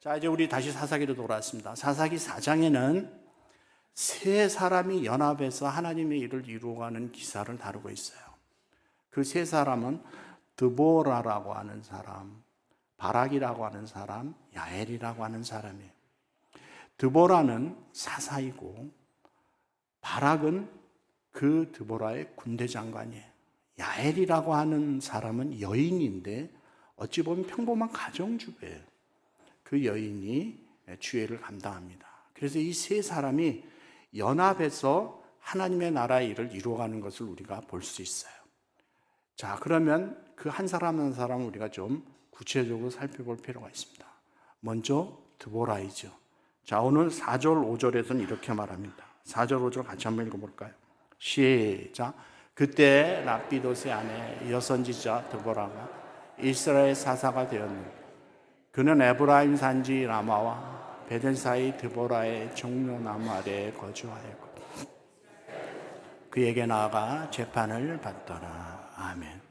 자, 이제 우리 다시 사사기로 돌아왔습니다. 사사기 4장에는 세 사람이 연합해서 하나님의 일을 이루어가는 기사를 다루고 있어요. 그 세 사람은 드보라라고 하는 사람, 바락이라고 하는 사람, 야엘이라고 하는 사람이에요. 드보라는 사사이고 바락은 그 드보라의 군대 장관이에요. 야엘이라고 하는 사람은 여인인데 어찌 보면 평범한 가정주부예요. 그 여인이 주애를 감당합니다. 그래서 이 세 사람이 연합해서 하나님의 나라의 일을 이루어가는 것을 우리가 볼 수 있어요. 자, 그러면 그 한 사람 한 사람을 우리가 좀 구체적으로 살펴볼 필요가 있습니다. 먼저 드보라이죠. 자, 오늘 4절 5절에서는 이렇게 말합니다. 4절 5절 같이 한번 읽어볼까요? 시작. 그때 랍비도스의 아내 여선지자 드보라가 이스라엘 사사가 되었는데 그는 에브라임 산지 라마와 베델 사이 드보라의 종려나무 아래에 거주하였고 그에게 나아가 재판을 받더라. 아멘.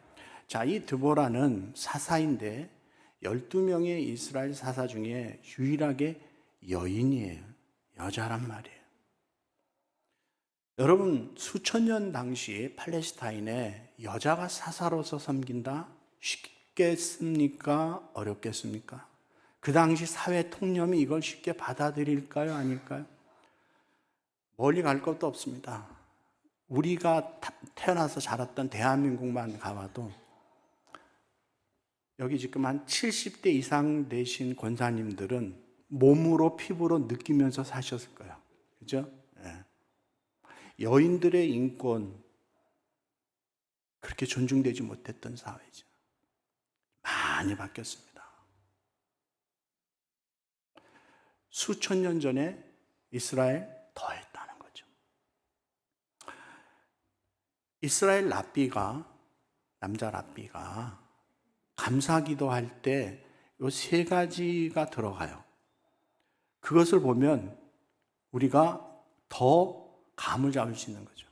자, 이 드보라는 사사인데 12명의 이스라엘 사사 중에 유일하게 여인이에요. 여자란 말이에요. 여러분, 수천 년 당시 팔레스타인에 여자가 사사로서 섬긴다? 쉽겠습니까? 어렵겠습니까? 그 당시 사회 통념이 이걸 쉽게 받아들일까요? 아닐까요? 멀리 갈 것도 없습니다. 우리가 태어나서 자랐던 대한민국만 가봐도 여기 지금 한 70대 이상 되신 권사님들은 몸으로 피부로 느끼면서 사셨을 거예요. 그죠? 네. 여인들의 인권 그렇게 존중되지 못했던 사회죠. 많이 바뀌었습니다. 수천 년 전에 이스라엘 더했다는 거죠. 이스라엘 남자 랍비가 감사기도 할 때 이 세 가지가 들어가요. 그것을 보면 우리가 더 감을 잡을 수 있는 거죠.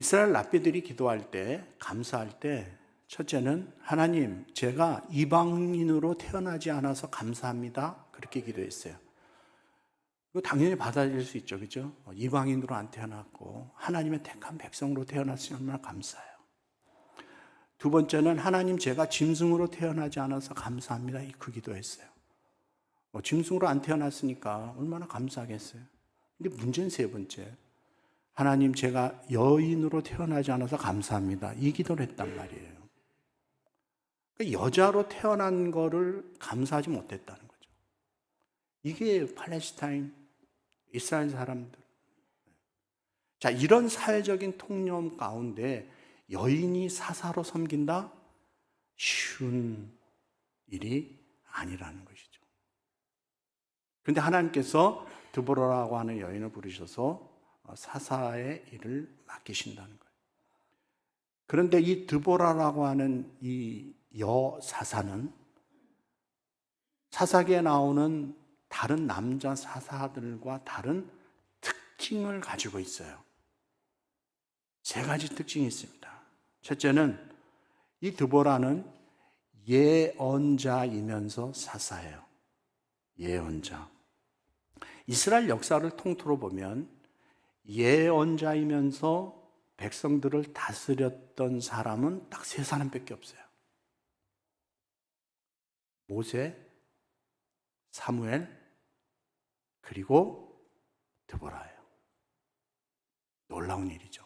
이스라엘 랍비들이 기도할 때, 감사할 때 첫째는 하나님, 제가 이방인으로 태어나지 않아서 감사합니다. 그렇게 기도했어요. 이거 당연히 받아들일 수 있죠. 그죠? 이방인으로 안 태어났고 하나님의 택한 백성으로 태어났으니 얼마나 감사해요. 두 번째는 하나님, 제가 짐승으로 태어나지 않아서 감사합니다. 그 기도했어요. 짐승으로 안 태어났으니까 얼마나 감사하겠어요. 근데 문제는 세 번째. 하나님, 제가 여인으로 태어나지 않아서 감사합니다. 이 기도를 했단 말이에요. 그러니까 여자로 태어난 거를 감사하지 못했다는 거죠. 이게 팔레스타인, 이스라엘 사람들. 자, 이런 사회적인 통념 가운데 여인이 사사로 섬긴다? 쉬운 일이 아니라는 것이죠. 그런데 하나님께서 드보라라고 하는 여인을 부르셔서 사사의 일을 맡기신다는 거예요. 그런데 이 드보라라고 하는 이 여사사는 사사기에 나오는 다른 남자 사사들과 다른 특징을 가지고 있어요. 세 가지 특징이 있습니다. 첫째는 이 드보라는 예언자이면서 사사예요. 예언자. 이스라엘 역사를 통틀어 보면 예언자이면서 백성들을 다스렸던 사람은 딱 세 사람밖에 없어요. 모세, 사무엘, 그리고 드보라예요. 놀라운 일이죠.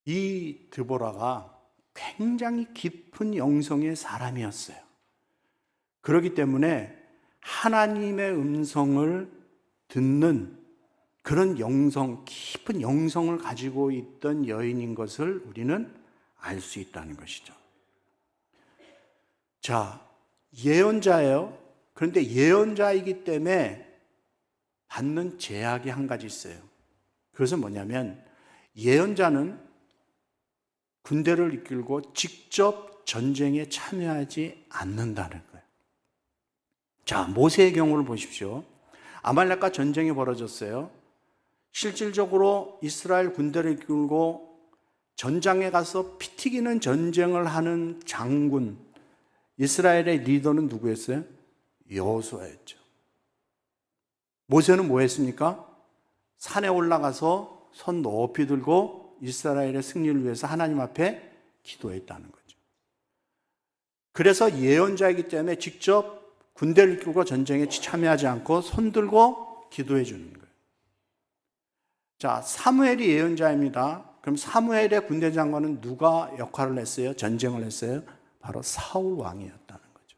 이 드보라가 굉장히 깊은 영성의 사람이었어요. 그렇기 때문에 하나님의 음성을 듣는 그런 영성, 깊은 영성을 가지고 있던 여인인 것을 우리는 알 수 있다는 것이죠. 자, 예언자예요. 그런데 예언자이기 때문에 받는 제약이 한 가지 있어요. 그것은 뭐냐면 예언자는 군대를 이끌고 직접 전쟁에 참여하지 않는다는 거예요. 자, 모세의 경우를 보십시오. 아말렉과 전쟁이 벌어졌어요. 실질적으로 이스라엘 군대를 이끌고 전장에 가서 피 튀기는 전쟁을 하는 장군, 이스라엘의 리더는 누구였어요? 여호수아였죠. 모세는 뭐 했습니까? 산에 올라가서 손 높이 들고 이스라엘의 승리를 위해서 하나님 앞에 기도했다는 거죠. 그래서 예언자이기 때문에 직접 군대를 이끌고 전쟁에 참여하지 않고 손 들고 기도해 주는 거예요. 자, 사무엘이 예언자입니다. 그럼 사무엘의 군대 장관은 누가 역할을 했어요? 전쟁을 했어요? 바로 사울 왕이었다는 거죠.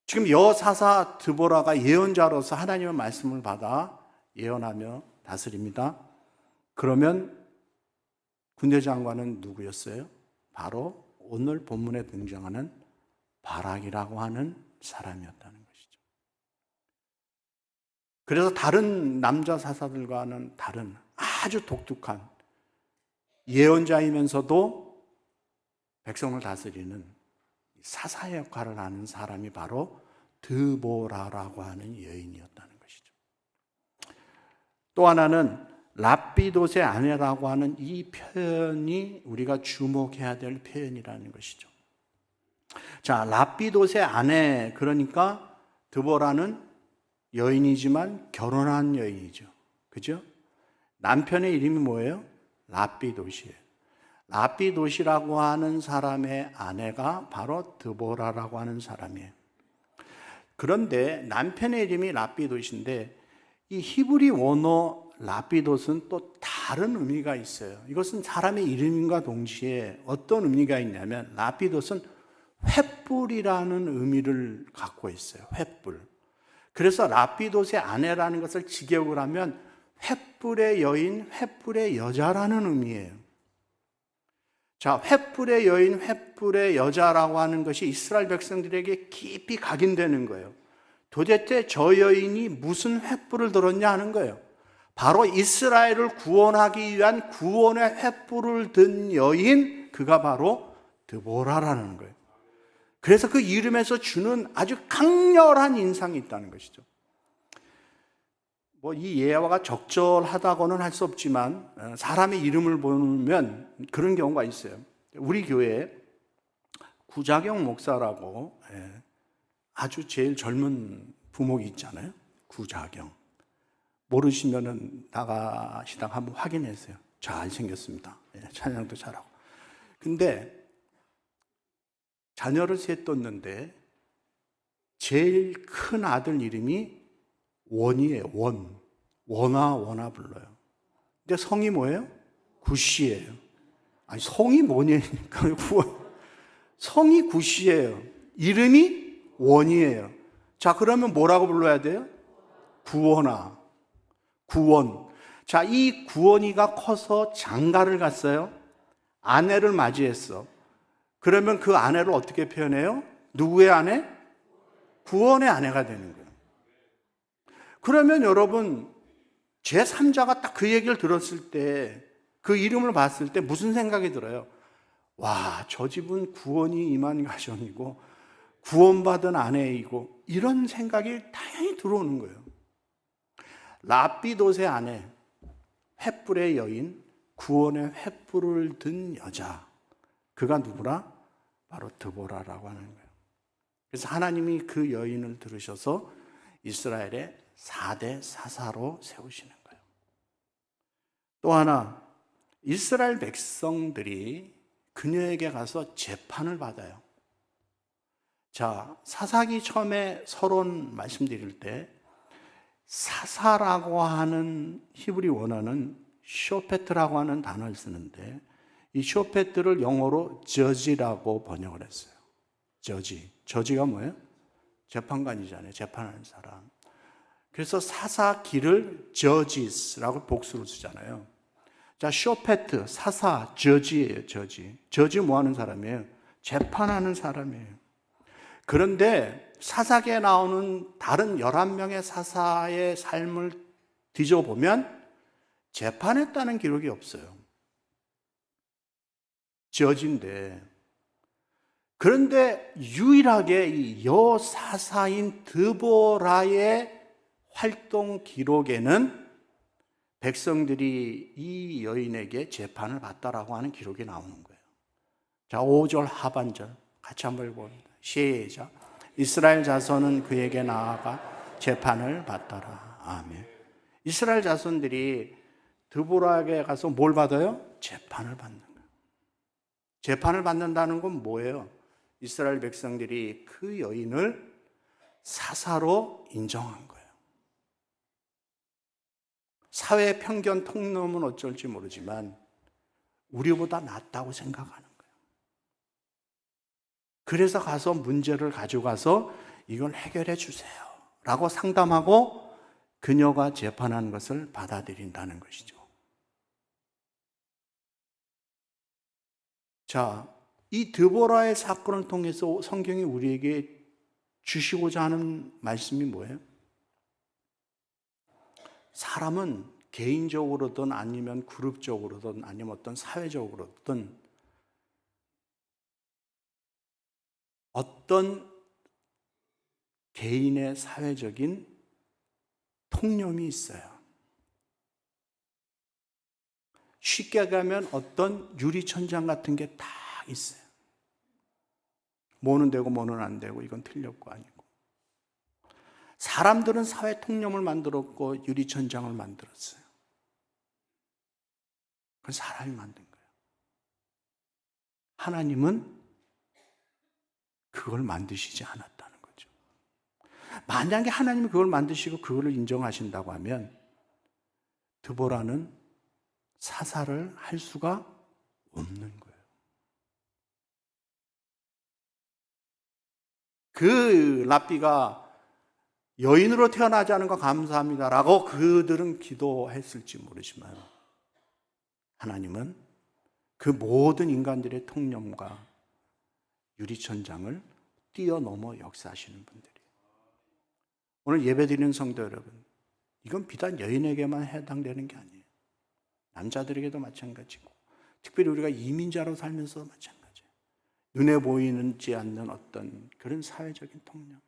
지금 여사사 드보라가 예언자로서 하나님의 말씀을 받아 예언하며 다스립니다. 그러면 군대 장관은 누구였어요? 바로 오늘 본문에 등장하는 바락이라고 하는 사람이었다는 것이죠. 그래서 다른 남자 사사들과는 다른 아주 독특한 예언자이면서도 백성을 다스리는 사사의 역할을 하는 사람이 바로 드보라라고 하는 여인이었다는 것이죠. 또 하나는 랍비돗의 아내라고 하는 이 표현이 우리가 주목해야 될 표현이라는 것이죠. 자, 랍비돗의 아내, 그러니까 드보라는 여인이지만 결혼한 여인이죠. 그죠? 남편의 이름이 뭐예요? 랍비돗이에요. 랍비돗이라고 하는 사람의 아내가 바로 드보라라고 하는 사람이에요. 그런데 남편의 이름이 랍비돗인데 이 히브리 원어 랍비돗은 또 다른 의미가 있어요. 이것은 사람의 이름과 동시에 어떤 의미가 있냐면 랍비돗은 횃불이라는 의미를 갖고 있어요. 횃불. 그래서 랍비돗의 아내라는 것을 직역을 하면 횃불의 여인, 횃불의 여자라는 의미예요. 자, 횃불의 여인, 횃불의 여자라고 하는 것이 이스라엘 백성들에게 깊이 각인되는 거예요. 도대체 저 여인이 무슨 횃불을 들었냐 하는 거예요. 바로 이스라엘을 구원하기 위한 구원의 횃불을 든 여인, 그가 바로 드보라라는 거예요. 그래서 그 이름에서 주는 아주 강렬한 인상이 있다는 것이죠. 뭐 이 예화가 적절하다고는 할 수 없지만 사람의 이름을 보면 그런 경우가 있어요. 우리 교회에 구자경 목사라고 아주 제일 젊은 부목이 있잖아요. 구자경. 모르시면은 나가시다가 한번 확인하세요. 잘생겼습니다. 찬양도 잘하고. 근데 자녀를 셋 뒀는데 제일 큰 아들 이름이 원이에요. 원아 불러요. 근데 성이 뭐예요? 구시예요. 아니 성이 뭐냐니까 성이 구시예요. 이름이 원이에요. 자, 그러면 뭐라고 불러야 돼요? 구원아. 구원. 자, 이 구원이가 커서 장가를 갔어요. 아내를 맞이했어. 그러면 그 아내를 어떻게 표현해요? 누구의 아내? 구원의 아내가 되는 거예요. 그러면 여러분, 제3자가 딱 그 얘기를 들었을 때, 그 이름을 봤을 때 무슨 생각이 들어요? 와, 저 집은 구원이 임한 가정이고 구원받은 아내이고 이런 생각이 당연히 들어오는 거예요. 랍비돗의 아내, 횃불의 여인, 구원의 횃불을 든 여자, 그가 누구라? 바로 드보라라고 하는 거예요. 그래서 하나님이 그 여인을 들으셔서 이스라엘의 4대 사사로 세우시는 거예요. 또 하나, 이스라엘 백성들이 그녀에게 가서 재판을 받아요. 자, 사사기 처음에 서론 말씀드릴 때 사사라고 하는 히브리 원어는 쇼페트라고 하는 단어를 쓰는데 이 쇼페트를 영어로 저지라고 번역을 했어요. 저지가 뭐예요? 재판관이잖아요. 재판하는 사람. 그래서 사사기를 저지스라고 복수로 쓰잖아요. 자, 쇼페트, 사사, 저지예요. 저지 뭐 하는 사람이에요? 재판하는 사람이에요. 그런데 사사기에 나오는 다른 11명의 사사의 삶을 뒤져보면 재판했다는 기록이 없어요. 저지인데. 그런데 유일하게 이 여사사인 드보라의 활동 기록에는 백성들이 이 여인에게 재판을 받다라고 하는 기록이 나오는 거예요. 자, 5절 하반절 같이 한번 읽어봅니다. 시작. 이스라엘 자손은 그에게 나아가 재판을 받더라. 아멘. 이스라엘 자손들이 드보라에게 가서 뭘 받아요? 재판을 받는 거예요. 재판을 받는다는 건 뭐예요? 이스라엘 백성들이 그 여인을 사사로 인정한 거예요. 사회 편견 통념은 어쩔지 모르지만 우리보다 낫다고 생각하는 거예요. 그래서 가서 문제를 가져가서 이걸 해결해 주세요 라고 상담하고 그녀가 재판한 것을 받아들인다는 것이죠. 자, 이 드보라의 사건을 통해서 성경이 우리에게 주시고자 하는 말씀이 뭐예요? 사람은 개인적으로든 아니면 그룹적으로든 아니면 어떤 사회적으로든 어떤 개인의 사회적인 통념이 있어요. 쉽게 가면 어떤 유리천장 같은 게 다 있어요. 뭐는 되고 뭐는 안 되고 이건 틀렸고 아니고. 사람들은 사회 통념을 만들었고 유리천장을 만들었어요. 그건 사람이 만든 거예요. 하나님은 그걸 만드시지 않았다는 거죠. 만약에 하나님이 그걸 만드시고 그걸 인정하신다고 하면 드보라는 사살을 할 수가 없는 거예요. 그 랍비가 여인으로 태어나지 않은 거 감사합니다라고 그들은 기도했을지 모르지만 하나님은 그 모든 인간들의 통념과 유리천장을 뛰어넘어 역사하시는 분들이에요. 오늘 예배드리는 성도 여러분, 이건 비단 여인에게만 해당되는 게 아니에요. 남자들에게도 마찬가지고 특별히 우리가 이민자로 살면서도 마찬가지예요. 눈에 보이지 않는 어떤 그런 사회적인 통념,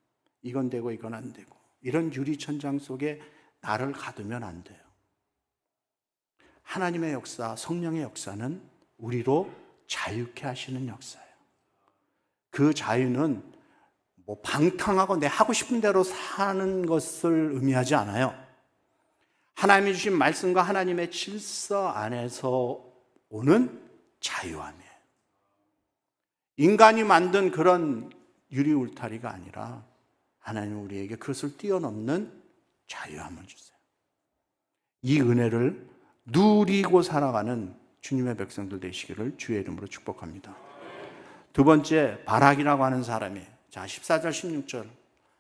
이건 되고 이건 안 되고 이런 유리천장 속에 나를 가두면 안 돼요. 하나님의 역사, 성령의 역사는 우리로 자유케 하시는 역사예요. 그 자유는 뭐 방탕하고 내 하고 싶은 대로 사는 것을 의미하지 않아요. 하나님이 주신 말씀과 하나님의 질서 안에서 오는 자유함이에요. 인간이 만든 그런 유리 울타리가 아니라 하나님은 우리에게 그것을 뛰어넘는 자유함을 주세요. 이 은혜를 누리고 살아가는 주님의 백성들 되시기를 주의 이름으로 축복합니다. 두 번째, 바락이라고 하는 사람이에요. 자, 14절 16절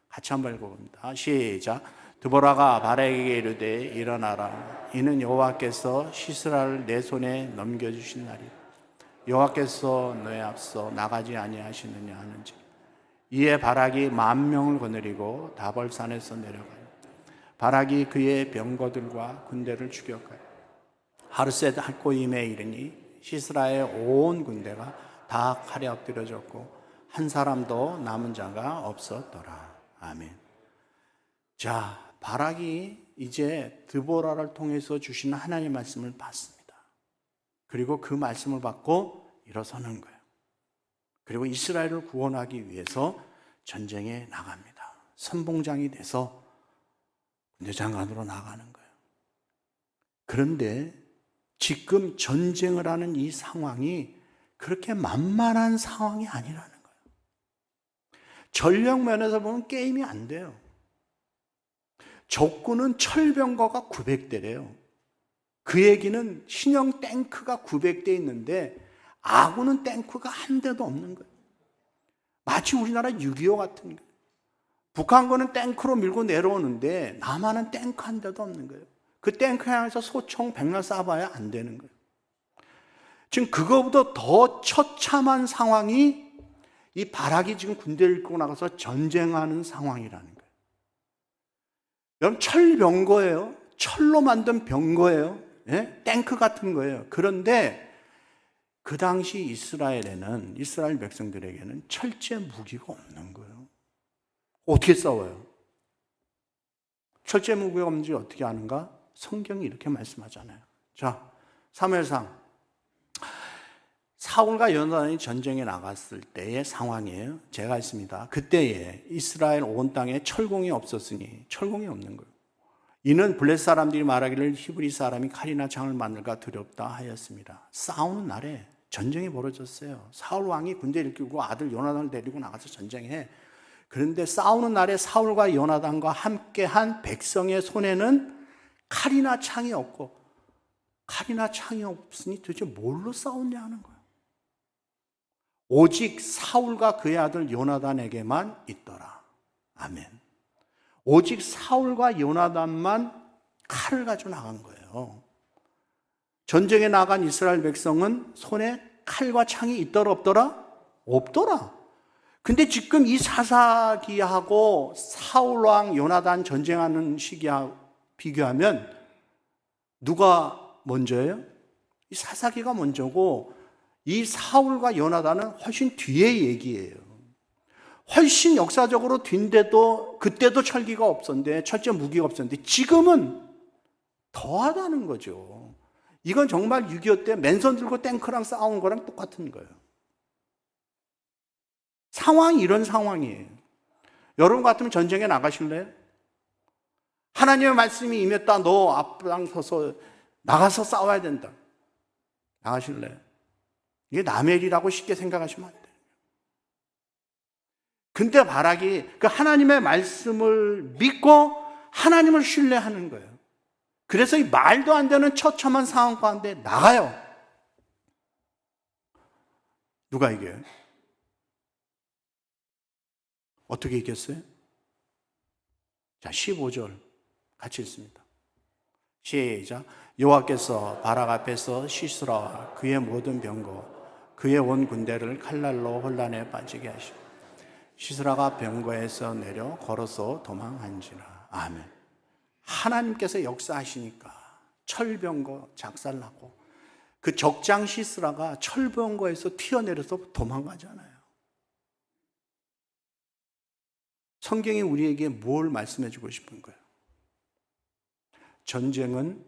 같이 한번 읽어봅니다. 시작. 드보라가 바락에게 이르되 일어나라. 이는 여호와께서 시스라를 내 손에 넘겨주신 날이라. 여호와께서 너의 앞서 나가지 아니하시느냐 하는지. 이에 바락이 10,000명을 거느리고 다벌산에서 내려가요. 바락이 그의 병거들과 군대를 추격하여 하르셋 할고임에 이르니 시스라의 온 군대가 다 칼에 엎드려졌고 한 사람도 남은 자가 없었더라. 아멘. 자, 바락이 이제 드보라를 통해서 주시는 하나님의 말씀을 받습니다. 그리고 그 말씀을 받고 일어서는 거예요. 그리고 이스라엘을 구원하기 위해서 전쟁에 나갑니다. 선봉장이 돼서 군대장관으로 나가는 거예요. 그런데 지금 전쟁을 하는 이 상황이 그렇게 만만한 상황이 아니라는 거예요. 전력 면에서 보면 게임이 안 돼요. 적군은 철병거가 900대래요. 그 얘기는 신형 탱크가 900대 있는데 아군은 탱크가 한 대도 없는 거예요. 마치 우리나라 6.25 같은 거예요. 북한군은 탱크로 밀고 내려오는데 남한은 탱크 한 대도 없는 거예요. 그 탱크 향해서 소총 백날 쏴봐야 안 되는 거예요. 지금 그거보다 더 처참한 상황이 이 바락이 지금 군대를 이끌고 나가서 전쟁하는 상황이라는 거예요. 여러분, 철병거예요. 철로 만든 병거예요. 예? 탱크 같은 거예요. 그런데 그 당시 이스라엘 백성들에게는 철제 무기가 없는 거예요. 어떻게 싸워요? 철제 무기가 없는지 어떻게 아는가? 성경이 이렇게 말씀하잖아요. 자, 사무엘상 사울과 요나단이 전쟁에 나갔을 때의 상황이에요. 제가 했습니다. 그때에 이스라엘 온 땅에 철공이 없었으니, 철공이 없는 거예요. 이는 블레셋 사람들이 말하기를 히브리 사람이 칼이나 창을 만들까 두렵다 하였습니다. 싸우는 날에 전쟁이 벌어졌어요. 사울 왕이 군대를 이끌고 아들 요나단을 데리고 나가서 전쟁해. 그런데 싸우는 날에 사울과 요나단과 함께한 백성의 손에는 칼이나 창이 없고, 칼이나 창이 없으니 도대체 뭘로 싸웠냐 하는 거예요. 오직 사울과 그의 아들 요나단에게만 있더라. 아멘. 오직 사울과 요나단만 칼을 가지고 나간 거예요. 전쟁에 나간 이스라엘 백성은 손에 칼과 창이 있더라 없더라? 없더라. 근데 지금 이 사사기하고 사울왕 요나단 전쟁하는 시기하고 비교하면 누가 먼저예요? 이 사사기가 먼저고 이 사울과 요나단은 훨씬 뒤의 얘기예요. 훨씬 역사적으로 뒤인데도 그때도 철기가 없었는데, 철제 무기가 없었는데 지금은 더하다는 거죠. 이건 정말 6.25 때 맨손 들고 탱크랑 싸운 거랑 똑같은 거예요. 상황이 이런 상황이에요. 여러분 같으면 전쟁에 나가실래요? 하나님의 말씀이 임했다. 너 앞장서서 나가서 싸워야 된다. 나가실래요? 이게 남의 일이라고 쉽게 생각하시면 안 돼요. 근데 바락이 그 하나님의 말씀을 믿고 하나님을 신뢰하는 거예요. 그래서 이 말도 안 되는 처참한 상황 가운데 나가요. 누가 이겨요? 어떻게 이겼어요? 자, 15절 같이 읽습니다. 시작. 여호와께서 바락 앞에서 시스라와 그의 모든 병거 그의 온 군대를 칼날로 혼란에 빠지게 하시고 시스라가 병거에서 내려 걸어서 도망한지라. 아멘. 하나님께서 역사하시니까 철병거 작살나고 그 적장 시스라가 철병거에서 튀어내려서 도망가잖아요. 성경이 우리에게 뭘 말씀해 주고 싶은 거예요? 전쟁은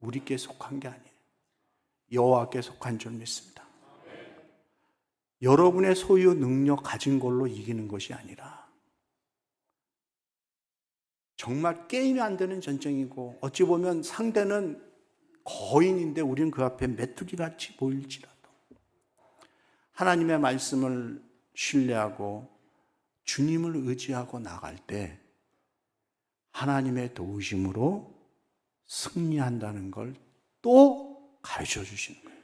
우리께 속한 게 아니에요. 여호와께 속한 줄 믿습니다. 여러분의 소유 능력 가진 걸로 이기는 것이 아니라 정말 게임이 안 되는 전쟁이고 어찌 보면 상대는 거인인데 우리는 그 앞에 메뚜기같이 보일지라도 하나님의 말씀을 신뢰하고 주님을 의지하고 나갈 때 하나님의 도우심으로 승리한다는 걸 또 가르쳐 주시는 거예요.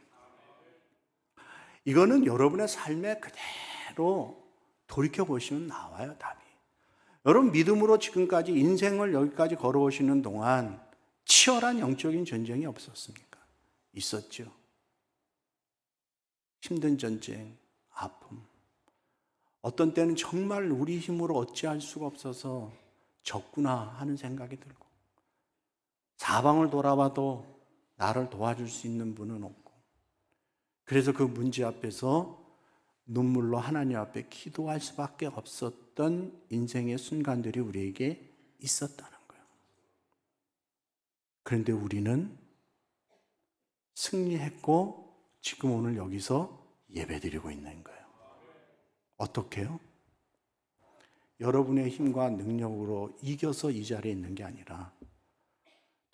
이거는 여러분의 삶에 그대로 돌이켜보시면 나와요, 답이. 여러분 믿음으로 지금까지 인생을 여기까지 걸어오시는 동안 치열한 영적인 전쟁이 없었습니까? 있었죠. 힘든 전쟁, 아픔. 어떤 때는 정말 우리 힘으로 어찌할 수가 없어서 졌구나 하는 생각이 들고 사방을 돌아봐도 나를 도와줄 수 있는 분은 없고 그래서 그 문제 앞에서 눈물로 하나님 앞에 기도할 수밖에 없었던 인생의 순간들이 우리에게 있었다는 거예요. 그런데 우리는 승리했고 지금 오늘 여기서 예배드리고 있는 거예요. 어떻게요? 여러분의 힘과 능력으로 이겨서 이 자리에 있는 게 아니라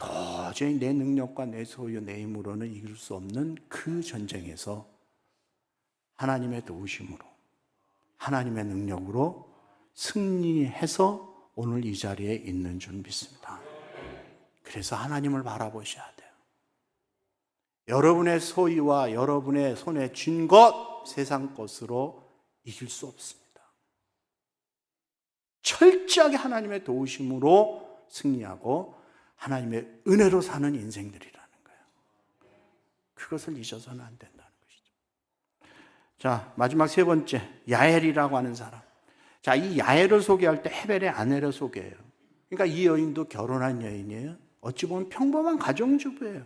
도저히 내 능력과 내 소유, 내 힘으로는 이길 수 없는 그 전쟁에서 하나님의 도우심으로, 하나님의 능력으로 승리해서 오늘 이 자리에 있는 줄 믿습니다. 그래서 하나님을 바라보셔야 돼요. 여러분의 소유와 여러분의 손에 쥔 것, 세상 것으로 이길 수 없습니다. 철저하게 하나님의 도우심으로 승리하고 하나님의 은혜로 사는 인생들이라는 거예요. 그것을 잊어서는 안 된다는 것이죠. 자, 마지막 세 번째, 야엘이라고 하는 사람. 자, 이 야엘을 소개할 때 헤벨의 아내를 소개해요. 그러니까 이 여인도 결혼한 여인이에요. 어찌 보면 평범한 가정주부예요.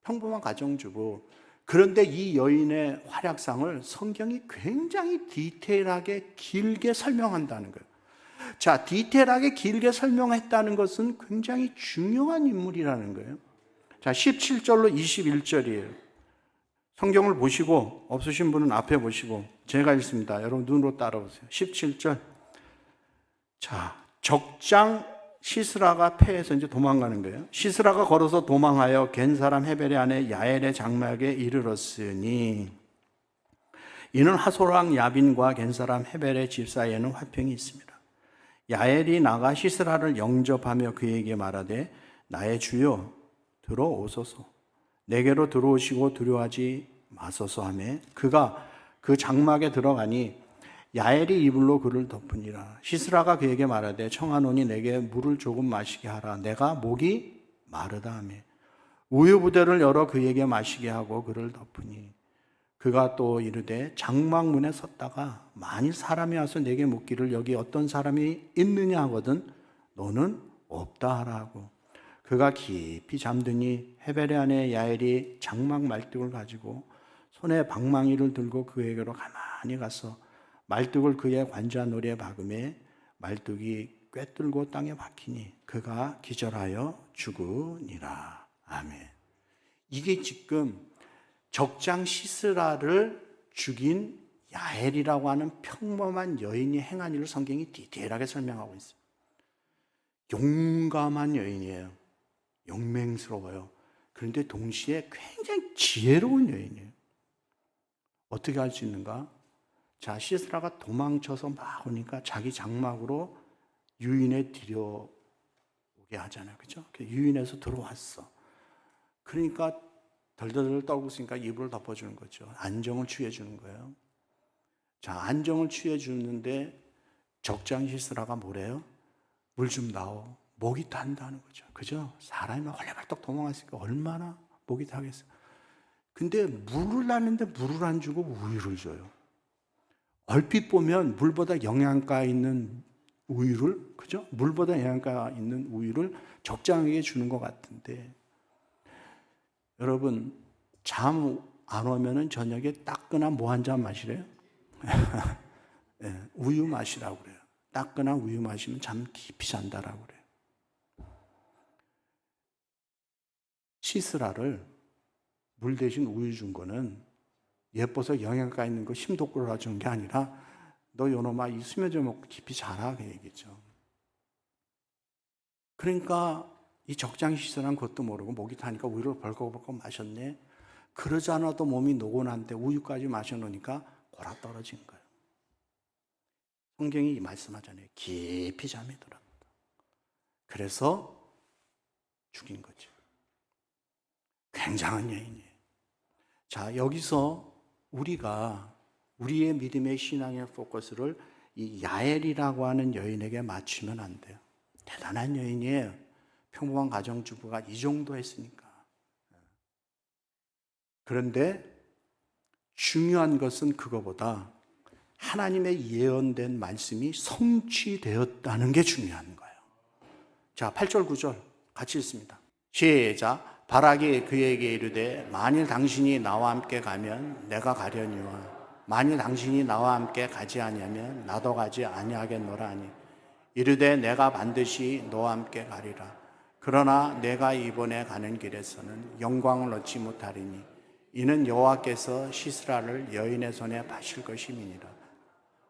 평범한 가정주부. 그런데 이 여인의 활약상을 성경이 굉장히 디테일하게 길게 설명한다는 거예요. 자, 디테일하게 길게 설명했다는 것은 굉장히 중요한 인물이라는 거예요. 자, 17절로 21절이에요. 성경을 보시고 없으신 분은 앞에 보시고 제가 읽습니다. 여러분 눈으로 따라오세요. 17절. 자, 적장 시스라가 패해서 이제 도망가는 거예요. 시스라가 걸어서 도망하여 겐 사람 헤벨의 아내 야엘의 장막에 이르렀으니 이는 하솔왕 야빈과 겐 사람 헤벨의 집 사이에는 화평이 있습니다. 야엘이 나가 시스라를 영접하며 그에게 말하되 나의 주여 들어오소서 내게로 들어오시고 두려워하지 마소서 하며 그가 그 장막에 들어가니 야엘이 이불로 그를 덮으니라. 시스라가 그에게 말하되 청하노니 내게 물을 조금 마시게 하라. 내가 목이 마르다 하며 우유 부대를 열어 그에게 마시게 하고 그를 덮으니 그가 또 이르되 장막문에 섰다가 만일 사람이 와서 내게 묻기를 여기 어떤 사람이 있느냐 하거든 너는 없다 하라고. 그가 깊이 잠드니 헤벨의 아내 야엘이 장막 말뚝을 가지고 손에 방망이를 들고 그에게로 가만히 가서 말뚝을 그의 관자놀이에 박음에 말뚝이 꿰뚫고 땅에 박히니 그가 기절하여 죽으니라. 아멘. 이게 지금 적장 시스라를 죽인 야엘이라고 하는 평범한 여인이 행한 일을 성경이 디테일하게 설명하고 있어요. 용감한 여인이에요. 용맹스러워요. 그런데 동시에 굉장히 지혜로운 여인이에요. 어떻게 할 수 있는가? 자, 시스라가 도망쳐서 막 오니까 자기 장막으로 유인에 들여오게 하잖아요. 그죠? 유인해서 들어왔어. 그러니까 덜덜덜 떨고 있으니까 이불을 덮어주는 거죠. 안정을 취해주는 거예요. 자, 안정을 취해주는데 적장 시스라가 뭐래요? 물 좀 나오. 목이 탄다는 거죠. 그죠? 사람이 막 헐레벌떡 도망갔으니까 얼마나 목이 타겠어요. 근데 물을 놨는데 물을 안 주고 우유를 줘요. 얼핏 보면 물보다 영양가 있는 우유를, 그죠? 물보다 영양가 있는 우유를 적장에게 주는 것 같은데, 여러분, 잠 안 오면은 저녁에 따끈한 뭐 한 잔 마시래요? 네, 우유 마시라고 그래요. 따끈한 우유 마시면 잠 깊이 잔다라고 그래요. 시스라를 물 대신 우유 준 거는 예뻐서 영양가 있는 거 심도꾸라 준 게 아니라 너 요놈아 이 수면 좀 먹고 깊이 자라 그 얘기죠. 그러니까 이 적장 시스라는 것도 모르고 목이 타니까 우유를 벌컥벌컥 마셨네. 그러지 않아도 몸이 노곤한데 우유까지 마셔놓으니까 골아 떨어진 거예요. 성경이 말씀하잖아요. 깊이 잠이 들었다. 그래서 죽인 거죠. 굉장한 여인이에요. 자, 여기서 우리가 우리의 믿음의 신앙의 포커스를 이 야엘이라고 하는 여인에게 맞추면 안 돼요. 대단한 여인이에요. 평범한 가정주부가 이 정도 했으니까. 그런데 중요한 것은 그거보다 하나님의 예언된 말씀이 성취되었다는 게 중요한 거예요. 자, 8절 9절 같이 읽습니다. 시작. 바락이 그에게 이르되 만일 당신이 나와 함께 가면 내가 가려니와 만일 당신이 나와 함께 가지 아니하면 나도 가지 아니하겠노라 하니 이르되 내가 반드시 너와 함께 가리라. 그러나 내가 이번에 가는 길에서는 영광을 얻지 못하리니 이는 여호와께서 시스라를 여인의 손에 파실 것임이니라.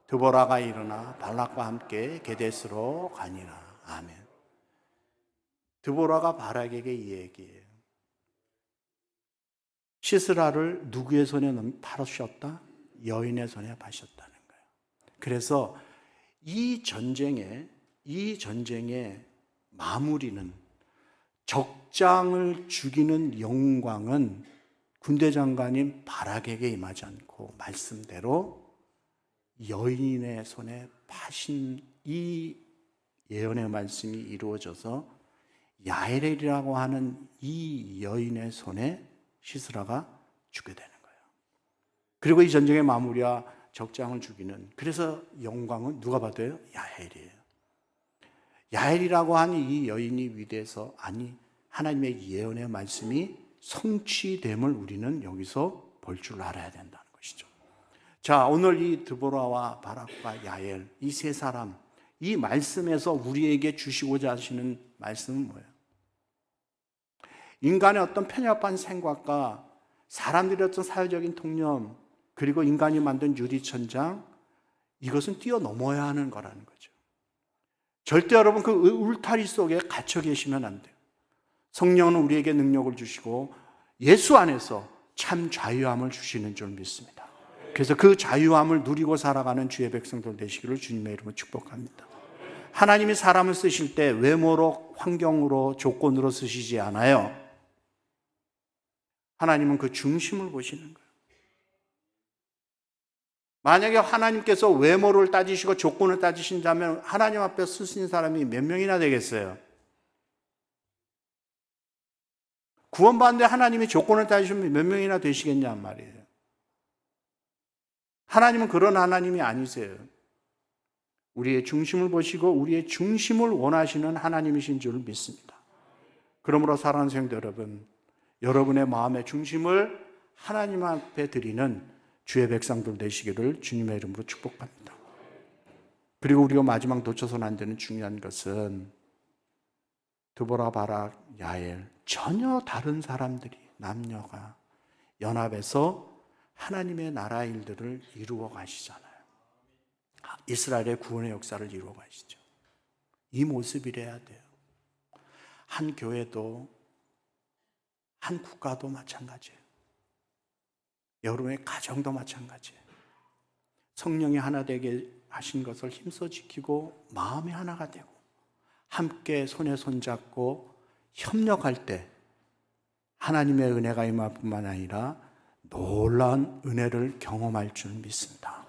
드보라가 일어나 발락과 함께 게데스로 가니라. 아멘. 드보라가 바락에게 이 얘기예요. 시스라를 누구의 손에 파셨다? 여인의 손에 파셨다는 거예요. 그래서 이 전쟁의 마무리는 적장을 죽이는 영광은 군대 장관인 바락에게 임하지 않고 말씀대로 여인의 손에 파신 이 예언의 말씀이 이루어져서 야엘이라고 하는 이 여인의 손에 시스라가 죽게 되는 거예요. 그리고 이 전쟁의 마무리와 적장을 죽이는, 그래서 영광은 누가 받아요? 야엘이에요. 야엘이라고 하는 이 여인이 위대해서, 아니 하나님의 예언의 말씀이 성취됨을 우리는 여기서 볼 줄 알아야 된다는 것이죠. 자, 오늘 이 드보라와 바락과 야엘 이 세 사람, 이 말씀에서 우리에게 주시고자 하시는 말씀은 뭐예요? 인간의 어떤 편협한 생각과 사람들의 어떤 사회적인 통념, 그리고 인간이 만든 유리천장, 이것은 뛰어넘어야 하는 거라는 거죠. 절대 여러분 그 울타리 속에 갇혀 계시면 안 돼요. 성령은 우리에게 능력을 주시고 예수 안에서 참 자유함을 주시는 줄 믿습니다. 그래서 그 자유함을 누리고 살아가는 주의 백성들 되시기를 주님의 이름으로 축복합니다. 하나님이 사람을 쓰실 때 외모로, 환경으로, 조건으로 쓰시지 않아요. 하나님은 그 중심을 보시는 거예요. 만약에 하나님께서 외모를 따지시고 조건을 따지신다면 하나님 앞에 쓰신 사람이 몇 명이나 되겠어요? 구원받는데 하나님이 조건을 따지시면 몇 명이나 되시겠냔 말이에요. 하나님은 그런 하나님이 아니세요. 우리의 중심을 보시고 우리의 중심을 원하시는 하나님이신 줄 믿습니다. 그러므로 사랑하는 성도 여러분, 여러분의 마음의 중심을 하나님 앞에 드리는 주의 백성들 되시기를 주님의 이름으로 축복합니다. 그리고 우리가 마지막 놓쳐서는 안 되는 중요한 것은 드보라, 바락, 야엘 전혀 다른 사람들이, 남녀가 연합해서 하나님의 나라 일들을 이루어 가시잖아요. 이스라엘의 구원의 역사를 이루어 가시죠. 이 모습이래야 돼요. 한 교회도 한 국가도 마찬가지예요. 여러분의 가정도 마찬가지예요. 성령이 하나 되게 하신 것을 힘써 지키고 마음이 하나가 되고 함께 손에 손잡고 협력할 때 하나님의 은혜가 임할 뿐만 아니라 놀라운 은혜를 경험할 줄 믿습니다.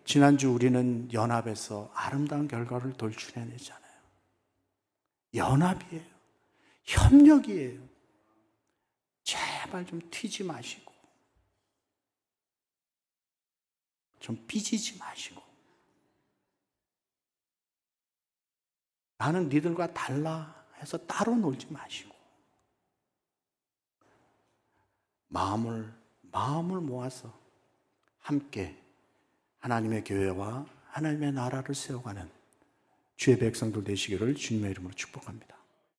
지난주 우리는 연합에서 아름다운 결과를 돌출해내잖아요. 연합이에요. 협력이에요. 제발 좀 튀지 마시고 좀 삐지지 마시고 나는 니들과 달라 해서 따로 놀지 마시고 마음을 모아서 함께 하나님의 교회와 하나님의 나라를 세워가는 주의 백성들 되시기를 주님의 이름으로 축복합니다.